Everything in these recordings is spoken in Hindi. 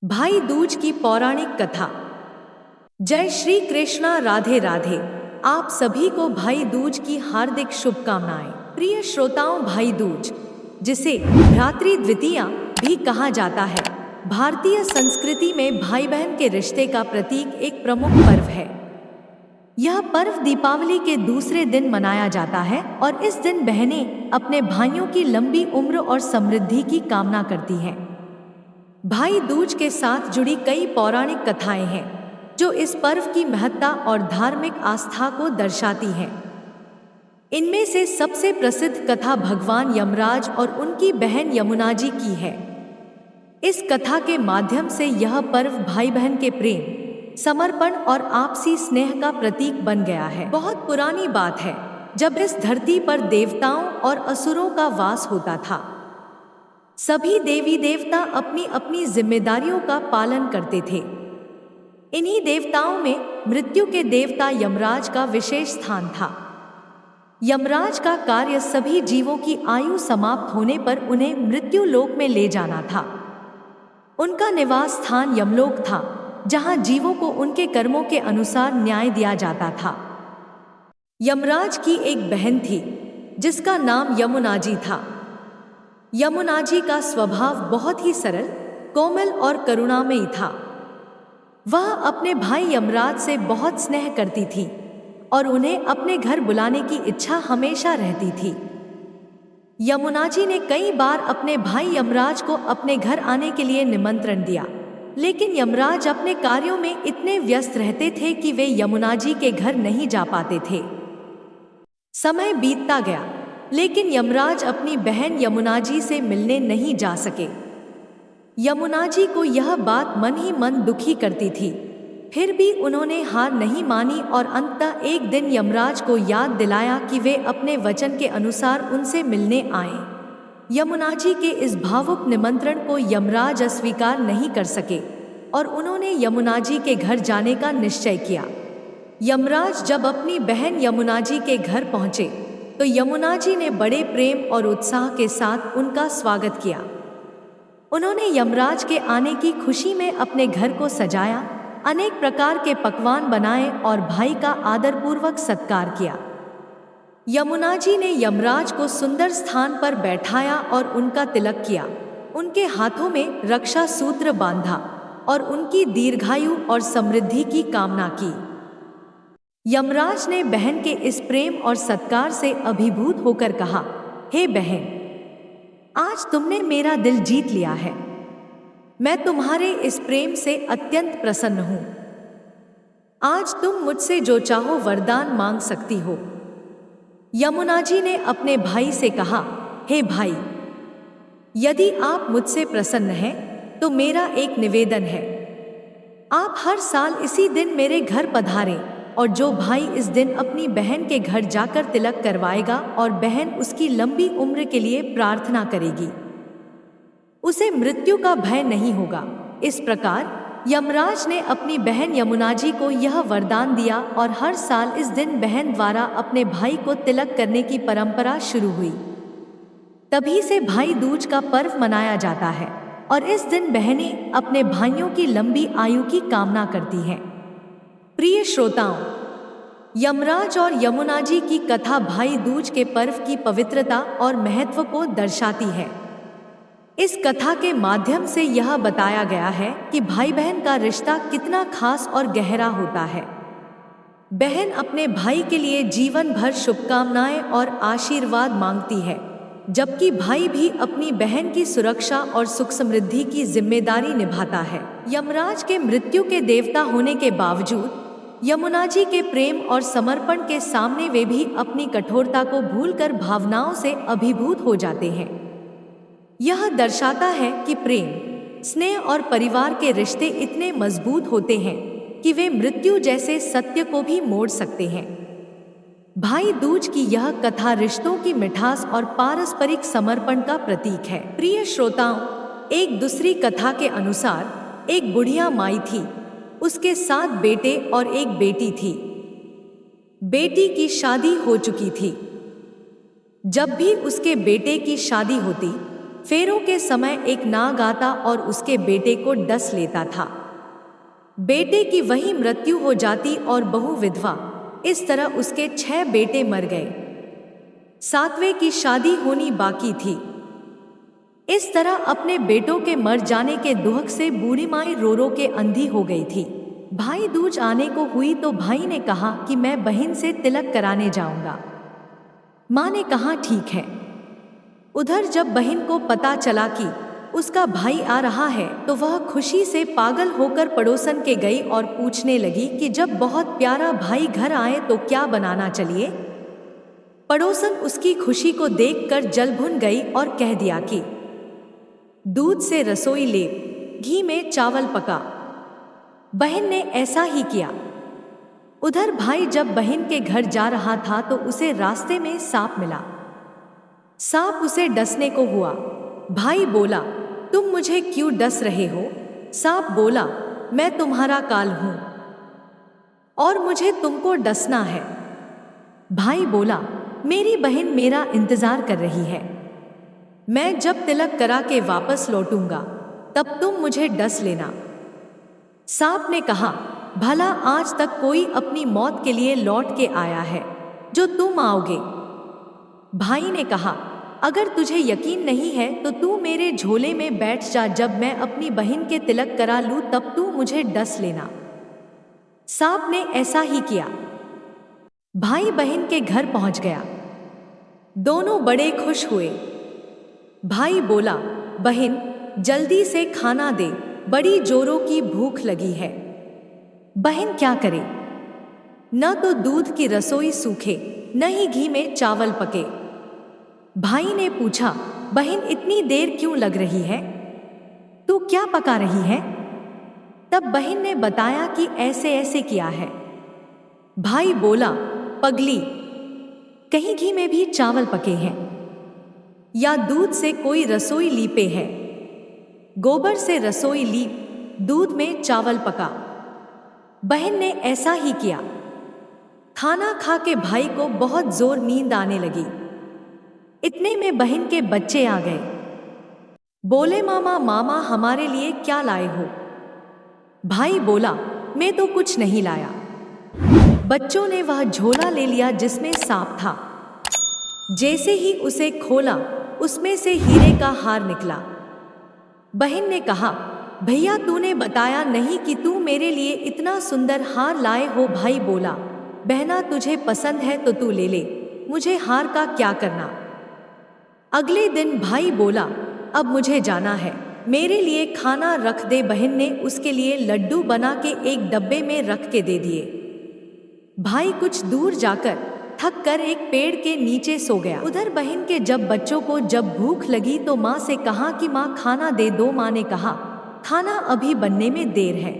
भाई दूज की पौराणिक कथा। जय श्री कृष्णा, राधे राधे। आप सभी को भाई दूज की हार्दिक शुभकामनाएं। प्रिय श्रोताओं, भाई दूज, जिसे भ्रातृ द्वितीया भी कहा जाता है, भारतीय संस्कृति में भाई बहन के रिश्ते का प्रतीक एक प्रमुख पर्व है। यह पर्व दीपावली के दूसरे दिन मनाया जाता है और इस दिन बहनें अपने भाइयों की लंबी उम्र और समृद्धि की कामना करती हैं। भाई दूज के साथ जुड़ी कई पौराणिक कथाएं हैं जो इस पर्व की महत्ता और धार्मिक आस्था को दर्शाती हैं। इनमें से सबसे प्रसिद्ध कथा भगवान यमराज और उनकी बहन यमुना जी की है। इस कथा के माध्यम से यह पर्व भाई बहन के प्रेम, समर्पण और आपसी स्नेह का प्रतीक बन गया है। बहुत पुरानी बात है, जब इस धरती पर देवताओं और असुरों का वास होता था। सभी देवी देवता अपनी अपनी जिम्मेदारियों का पालन करते थे। इन्हीं देवताओं में मृत्यु के देवता यमराज का विशेष स्थान था। यमराज का कार्य सभी जीवों की आयु समाप्त होने पर उन्हें मृत्यु लोक में ले जाना था। उनका निवास स्थान यमलोक था, जहां जीवों को उनके कर्मों के अनुसार न्याय दिया जाता था। यमराज की एक बहन थी जिसका नाम यमुना जी था। यमुना जी का स्वभाव बहुत ही सरल, कोमल और करुणामयी था। वह अपने भाई यमराज से बहुत स्नेह करती थी और उन्हें अपने घर बुलाने की इच्छा हमेशा रहती थी। यमुना जी ने कई बार अपने भाई यमराज को अपने घर आने के लिए निमंत्रण दिया, लेकिन यमराज अपने कार्यों में इतने व्यस्त रहते थे कि वे यमुना जी के घर नहीं जा पाते थे। समय बीतता गया, लेकिन यमराज अपनी बहन यमुना जी से मिलने नहीं जा सके। यमुना जी को यह बात मन ही मन दुखी करती थी। फिर भी उन्होंने हार नहीं मानी और अंततः एक दिन यमराज को याद दिलाया कि वे अपने वचन के अनुसार उनसे मिलने आए। यमुना जी के इस भावुक निमंत्रण को यमराज अस्वीकार नहीं कर सके और उन्होंने यमुना जी के घर जाने का निश्चय किया। यमराज जब अपनी बहन यमुना जी के घर पहुंचे तो यमुना जी ने बड़े प्रेम और उत्साह के साथ उनका स्वागत किया। उन्होंने यमराज के आने की खुशी में अपने घर को सजाया, अनेक प्रकार के पकवान बनाए और भाई का आदरपूर्वक सत्कार किया। यमुना जी ने यमराज को सुंदर स्थान पर बैठाया और उनका तिलक किया, उनके हाथों में रक्षा सूत्र बांधा और उनकी दीर्घायु और समृद्धि की कामना की। यमराज ने बहन के इस प्रेम और सत्कार से अभिभूत होकर कहा, हे बहन, आज तुमने मेरा दिल जीत लिया है। मैं तुम्हारे इस प्रेम से अत्यंत प्रसन्न हूं। आज तुम मुझसे जो चाहो वरदान मांग सकती हो। यमुना जी ने अपने भाई से कहा, हे भाई, यदि आप मुझसे प्रसन्न हैं तो मेरा एक निवेदन है। आप हर साल इसी दिन मेरे घर पधारें और जो भाई इस दिन अपनी बहन के घर जाकर तिलक करवाएगा और बहन उसकी लंबी उम्र के लिए प्रार्थना करेगी, उसे मृत्यु का भय नहीं होगा। इस प्रकार यमराज ने अपनी बहन यमुना जी को यह वरदान दिया और हर साल इस दिन बहन द्वारा अपने भाई को तिलक करने की परंपरा शुरू हुई। तभी से भाई दूज का पर्व मनाया जाता है और इस दिन बहनें अपने भाइयों की लंबी आयु की कामना करती हैं। प्रिय श्रोताओं, यमराज और यमुना जी की कथा भाई दूज के पर्व की पवित्रता और महत्व को दर्शाती है। इस कथा के माध्यम से यह बताया गया है कि भाई बहन का रिश्ता कितना खास और गहरा होता है। बहन अपने भाई के लिए जीवन भर शुभकामनाएं और आशीर्वाद मांगती है, जबकि भाई भी अपनी बहन की सुरक्षा और सुख समृद्धि की जिम्मेदारी निभाता है। यमराज के मृत्यु के देवता होने के बावजूद यमुना जी के प्रेम और समर्पण के सामने वे भी अपनी कठोरता को भूलकर भावनाओं से अभिभूत हो जाते हैं। यह दर्शाता है कि प्रेम, स्नेह और परिवार के रिश्ते इतने मजबूत होते हैं कि वे मृत्यु जैसे सत्य को भी मोड़ सकते हैं। भाई दूज की यह कथा रिश्तों की मिठास और पारस्परिक समर्पण का प्रतीक है। प्रिय श्रोताओं, एक दूसरी कथा के अनुसार एक बुढ़िया माई थी। उसके 7 बेटे और एक बेटी थी। बेटी की शादी हो चुकी थी। जब भी उसके बेटे की शादी होती, फेरों के समय एक नाग आता और उसके बेटे को डस लेता था। बेटे की वही मृत्यु हो जाती और बहू विधवा। इस तरह उसके 6 बेटे मर गए। 7वें की शादी होनी बाकी थी। इस तरह अपने बेटों के मर जाने के दुख से बूढ़ी माई रो रो के अंधी हो गई थी। भाई दूज आने को हुई तो भाई ने कहा कि मैं बहन से तिलक कराने जाऊंगा। माँ ने कहा ठीक है। उधर जब बहन को पता चला कि उसका भाई आ रहा है तो वह खुशी से पागल होकर पड़ोसन के गई और पूछने लगी कि जब बहुत प्यारा भाई घर आए तो क्या बनाना चलिए। पड़ोसन उसकी खुशी को देखकर जल भुन गई और कह दिया कि दूध से रसोई ले, घी में चावल पका। बहन ने ऐसा ही किया। उधर भाई जब बहन के घर जा रहा था तो उसे रास्ते में सांप मिला। सांप उसे डसने को हुआ। भाई बोला, तुम मुझे क्यों डस रहे हो? सांप बोला, मैं तुम्हारा काल हूं और मुझे तुमको डसना है। भाई बोला, मेरी बहन मेरा इंतजार कर रही है। मैं जब तिलक करा के वापस लौटूंगा तब तुम मुझे डस लेना। सांप ने कहा, भला आज तक कोई अपनी मौत के लिए लौट के आया है जो तुम आओगे? भाई ने कहा, अगर तुझे यकीन नहीं है तो तू मेरे झोले में बैठ जा, जब मैं अपनी बहन के तिलक करा लूं तब तू मुझे डस लेना। सांप ने ऐसा ही किया। भाई बहन के घर पहुंच गया। दोनों बड़े खुश हुए। भाई बोला, बहन जल्दी से खाना दे, बड़ी जोरों की भूख लगी है। बहन क्या करे? न तो दूध की रसोई सूखे न ही घी में चावल पके। भाई ने पूछा, बहन इतनी देर क्यों लग रही है? तू क्या पका रही है? तब बहन ने बताया कि ऐसे ऐसे किया है। भाई बोला, पगली, कहीं घी में भी चावल पके हैं या दूध से कोई रसोई लीपे है? गोबर से रसोई लीप, दूध में चावल पका। बहन ने ऐसा ही किया। खाना खा के भाई को बहुत जोर नींद आने लगी। इतने में बहन के बच्चे आ गए। बोले, मामा मामा हमारे लिए क्या लाए हो? भाई बोला, मैं तो कुछ नहीं लाया। बच्चों ने वह झोला ले लिया जिसमें सांप था। जैसे ही उसे खोला उसमें से हीरे का हार निकला। बहन ने कहा, भैया तूने बताया नहीं कि तू मेरे लिए इतना सुंदर हार लाए हो। भाई बोला, बहना तुझे पसंद है तो तू ले ले, मुझे हार का क्या करना। अगले दिन भाई बोला, अब मुझे जाना है, मेरे लिए खाना रख दे। बहन ने उसके लिए लड्डू बना के एक डब्बे में रख के दे दिए। भाई कुछ दूर जाकर थक कर एक पेड़ के नीचे सो गया। उधर बहन के जब बच्चों को जब भूख लगी तो माँ से कहा कि माँ खाना दे दो। माँ ने कहा, खाना अभी बनने में देर है।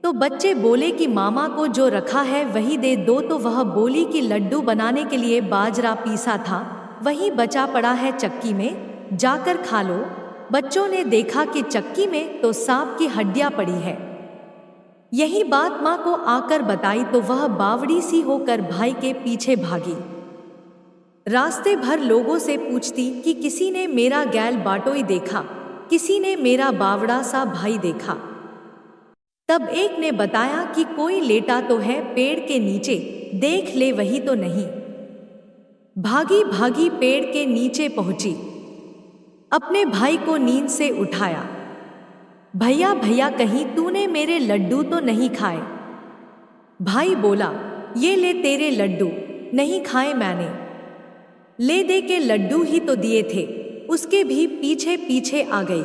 तो बच्चे बोले कि मामा को जो रखा है वही दे दो। तो वह बोली कि लड्डू बनाने के लिए बाजरा पीसा था, वही बचा पड़ा है चक्की में, जाकर खा लो। बच्चों ने देखा कि चक्की में तो सांप की हड्डियां पड़ी है। यही बात माँ को आकर बताई तो वह बावड़ी सी होकर भाई के पीछे भागी। रास्ते भर लोगों से पूछती कि किसी ने मेरा गैल बाटोई देखा, किसी ने मेरा बावड़ा सा भाई देखा। तब एक ने बताया कि कोई लेटा तो है पेड़ के नीचे, देख ले वही तो नहीं। भागी भागी पेड़ के नीचे पहुंची, अपने भाई को नींद से उठाया। भैया भैया कहीं तूने मेरे लड्डू तो नहीं खाए? भाई बोला, ये ले तेरे लड्डू, नहीं खाए मैंने। ले दे के लड्डू ही तो दिए थे। उसके भी पीछे पीछे आ गई।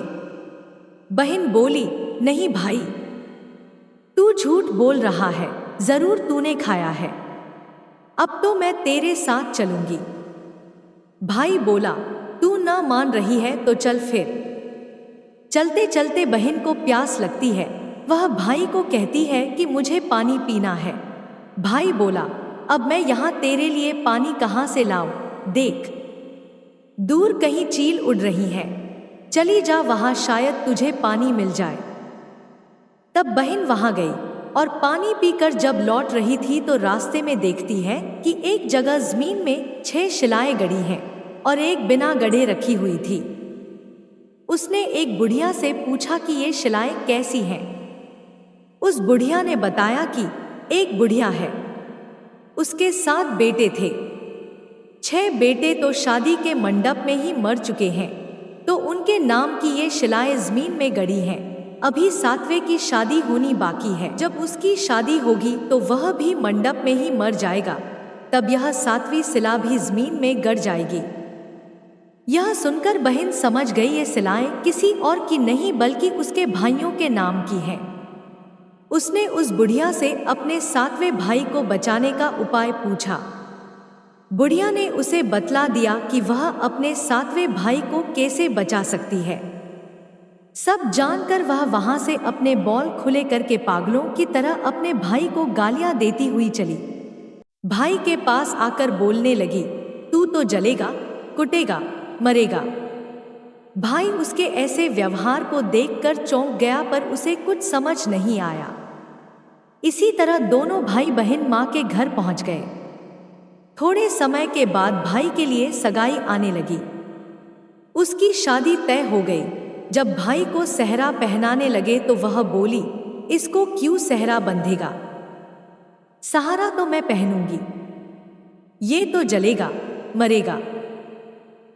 बहन बोली, नहीं भाई, तू झूठ बोल रहा है, जरूर तूने खाया है। अब तो मैं तेरे साथ चलूंगी। भाई बोला, तू ना मान रही है तो चल फिर। चलते चलते बहन को प्यास लगती है। वह भाई को कहती है कि मुझे पानी पीना है। भाई बोला, अब मैं यहाँ तेरे लिए पानी कहाँ से लाऊं? देख, दूर कहीं चील उड़ रही है, चली जा वहाँ, शायद तुझे पानी मिल जाए। तब बहन वहाँ गई और पानी पीकर जब लौट रही थी तो रास्ते में देखती है कि एक जगह जमीन में 6 शिलाएं गड़ी हैं और एक बिना गढ़े रखी हुई थी। उसने एक बुढ़िया से पूछा कि ये शिलाएं कैसी हैं। उस बुढ़िया ने बताया कि एक बुढ़िया है, उसके 7 बेटे थे। 6 बेटे तो शादी के मंडप में ही मर चुके हैं, तो उनके नाम की ये शिलाएं जमीन में गड़ी हैं। अभी 7वें की शादी होनी बाकी है। जब उसकी शादी होगी तो वह भी मंडप में ही मर जाएगा, तब यह 7वीं शिला भी जमीन में गड़ जाएगी। यह सुनकर बहन समझ गई ये शिलाएं किसी और की नहीं बल्कि उसके भाइयों के नाम की हैं। उसने उस बुढ़िया से अपने 7वें भाई को बचाने का उपाय पूछा। बुढ़िया ने उसे बतला दिया कि वह अपने 7वें भाई को कैसे बचा सकती है। सब जानकर वह वहां से अपने बॉल खुले करके पागलों की तरह अपने भाई को गालियां देती हुई चली। भाई के पास आकर बोलने लगी, तू तो जलेगा, कुटेगा, मरेगा। भाई उसके ऐसे व्यवहार को देखकर चौंक गया, पर उसे कुछ समझ नहीं आया। इसी तरह दोनों भाई बहन मां के घर पहुंच गए। थोड़े समय के बाद भाई के लिए सगाई आने लगी। उसकी शादी तय हो गई। जब भाई को सेहरा पहनाने लगे तो वह बोली, इसको क्यों सेहरा बंधेगा? सहारा तो मैं पहनूंगी, ये तो जलेगा, मरेगा।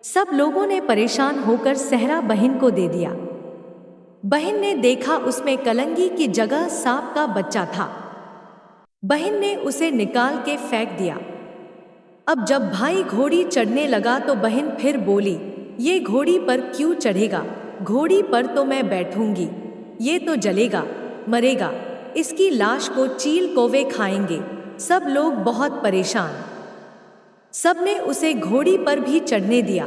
सब लोगों ने परेशान होकर सेहरा बहन को दे दिया। बहन ने देखा उसमें कलंगी की जगह सांप का बच्चा था। बहन ने उसे निकाल के फेंक दिया। अब जब भाई घोड़ी चढ़ने लगा तो बहन फिर बोली, ये घोड़ी पर क्यों चढ़ेगा? घोड़ी पर तो मैं बैठूंगी, ये तो जलेगा, मरेगा, इसकी लाश को चील कौवे खाएंगे। सब लोग बहुत परेशान। सबने उसे घोड़ी पर भी चढ़ने दिया।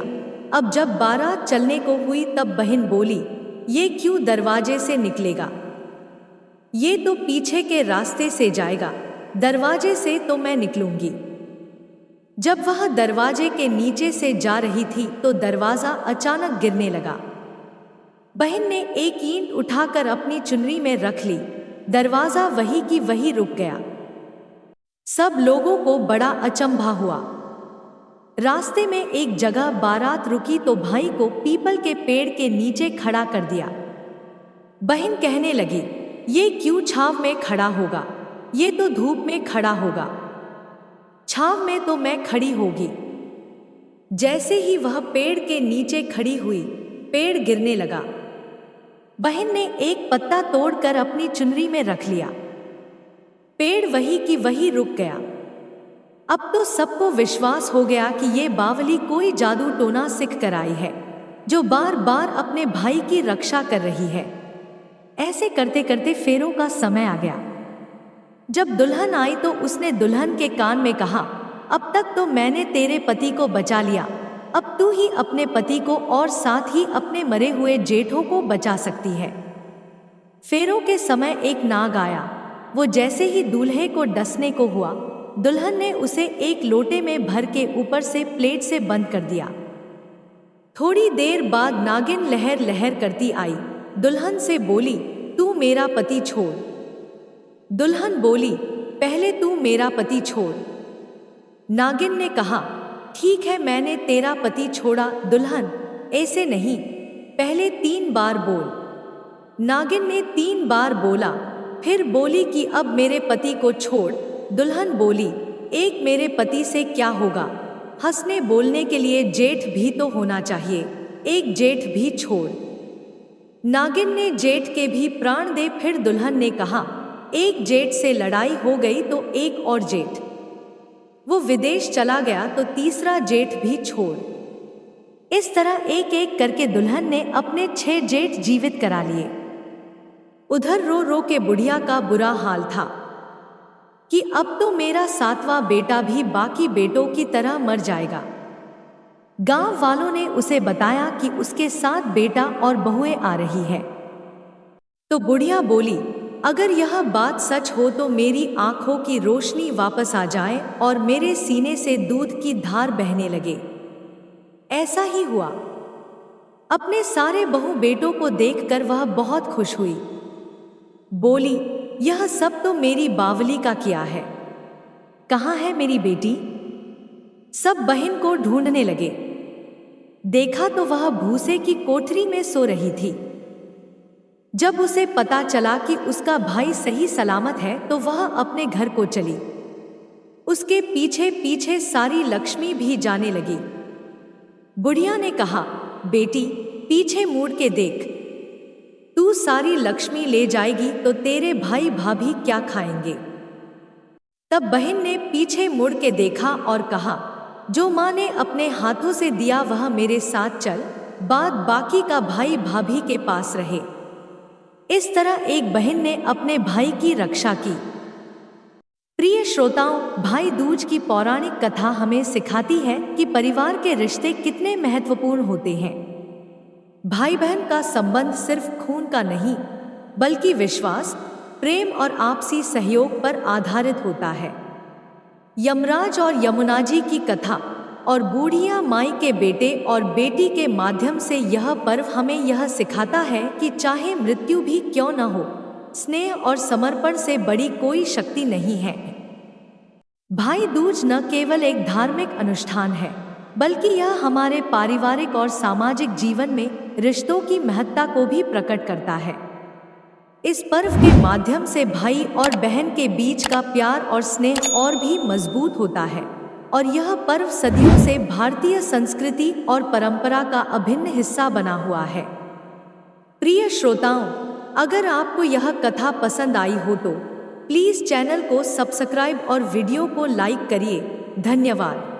अब जब बारात चलने को हुई तब बहन बोली, ये क्यों दरवाजे से निकलेगा? ये तो पीछे के रास्ते से जाएगा, दरवाजे से तो मैं निकलूंगी। जब वह दरवाजे के नीचे से जा रही थी तो दरवाजा अचानक गिरने लगा। बहन ने एक ईंट उठाकर अपनी चुनरी में रख ली। दरवाजा वही की वही रुक गया। सब लोगों को बड़ा अचंभा हुआ। रास्ते में एक जगह बारात रुकी तो भाई को पीपल के पेड़ के नीचे खड़ा कर दिया। बहन कहने लगी, ये क्यों छांव में खड़ा होगा? ये तो धूप में खड़ा होगा, छांव में तो मैं खड़ी होगी। जैसे ही वह पेड़ के नीचे खड़ी हुई, पेड़ गिरने लगा। बहन ने एक पत्ता तोड़कर अपनी चुनरी में रख लिया। पेड़ वही की वही रुक गया। अब तो सबको विश्वास हो गया कि ये बावली कोई जादू टोना सीख कर आई है, जो बार बार अपने भाई की रक्षा कर रही है। ऐसे करते करते फेरों का समय आ गया। जब दुल्हन आई तो उसने दुल्हन के कान में कहा, अब तक तो मैंने तेरे पति को बचा लिया, अब तू ही अपने पति को और साथ ही अपने मरे हुए जेठों को बचा सकती है। फेरों के समय एक नाग आया। वो जैसे ही दूल्हे को डसने को हुआ, दुल्हन ने उसे एक लोटे में भर के ऊपर से प्लेट से बंद कर दिया। थोड़ी देर बाद नागिन लहर लहर करती आई, दुल्हन से बोली, तू मेरा पति छोड़। दुल्हन बोली, पहले तू मेरा पति छोड़। नागिन ने कहा, ठीक है, मैंने तेरा पति छोड़ा। दुल्हन, ऐसे नहीं, पहले 3 बार बोल। नागिन ने 3 बार बोला, फिर बोली कि अब मेरे पति को छोड़। दुल्हन बोली, एक मेरे पति से क्या होगा? हंसने बोलने के लिए जेठ भी तो होना चाहिए, एक जेठ भी छोड़। नागिन ने जेठ के भी प्राण दे। फिर दुल्हन ने कहा, एक जेठ से लड़ाई हो गई तो एक और जेठ, वो विदेश चला गया तो तीसरा जेठ भी छोड़। इस तरह एक एक करके दुल्हन ने अपने 6 जेठ जीवित करा लिए। उधर रो रो के बुढ़िया का बुरा हाल था कि अब तो मेरा 7वां बेटा भी बाकी बेटों की तरह मर जाएगा। गांव वालों ने उसे बताया कि उसके 7 बेटा और बहुएं आ रही है। तो बुढ़िया बोली, अगर यह बात सच हो तो मेरी आंखों की रोशनी वापस आ जाए और मेरे सीने से दूध की धार बहने लगे। ऐसा ही हुआ। अपने सारे बहू बेटों को देखकर वह बहुत खुश हुई। बोली, यह सब तो मेरी बावली का किया है। कहाँ है मेरी बेटी? सब बहन को ढूंढने लगे। देखा तो वह भूसे की कोठरी में सो रही थी। जब उसे पता चला कि उसका भाई सही सलामत है तो वह अपने घर को चली। उसके पीछे पीछे सारी लक्ष्मी भी जाने लगी। बुढ़िया ने कहा, बेटी पीछे मुड़ के देख, तू सारी लक्ष्मी ले जाएगी तो तेरे भाई भाभी क्या खाएंगे। तब बहन ने पीछे मुड़ के देखा और कहा, जो माँ ने अपने हाथों से दिया वह मेरे साथ चल, बाद बाकी का भाई भाभी के पास रहे। इस तरह एक बहन ने अपने भाई की रक्षा की। प्रिय श्रोताओं, भाई दूज की पौराणिक कथा हमें सिखाती है कि परिवार के रिश्ते कितने महत्वपूर्ण होते हैं। भाई बहन का संबंध सिर्फ खून का नहीं, बल्कि विश्वास, प्रेम और आपसी सहयोग पर आधारित होता है। यमराज और यमुना जी की कथा और बूढ़िया माई के बेटे और बेटी के माध्यम से यह पर्व हमें यह सिखाता है कि चाहे मृत्यु भी क्यों न हो, स्नेह और समर्पण से बड़ी कोई शक्ति नहीं है। भाई दूज न केवल एक धार्मिक अनुष्ठान है, बल्कि यह हमारे पारिवारिक और सामाजिक जीवन में रिश्तों की महत्ता को भी प्रकट करता है। इस पर्व के माध्यम से भाई और बहन के बीच का प्यार और स्नेह और भी मजबूत होता है और यह पर्व सदियों से भारतीय संस्कृति और परंपरा का अभिन्न हिस्सा बना हुआ है। प्रिय श्रोताओं, अगर आपको यह कथा पसंद आई हो तो प्लीज़ चैनल को सब्सक्राइब और वीडियो को लाइक करिए। धन्यवाद।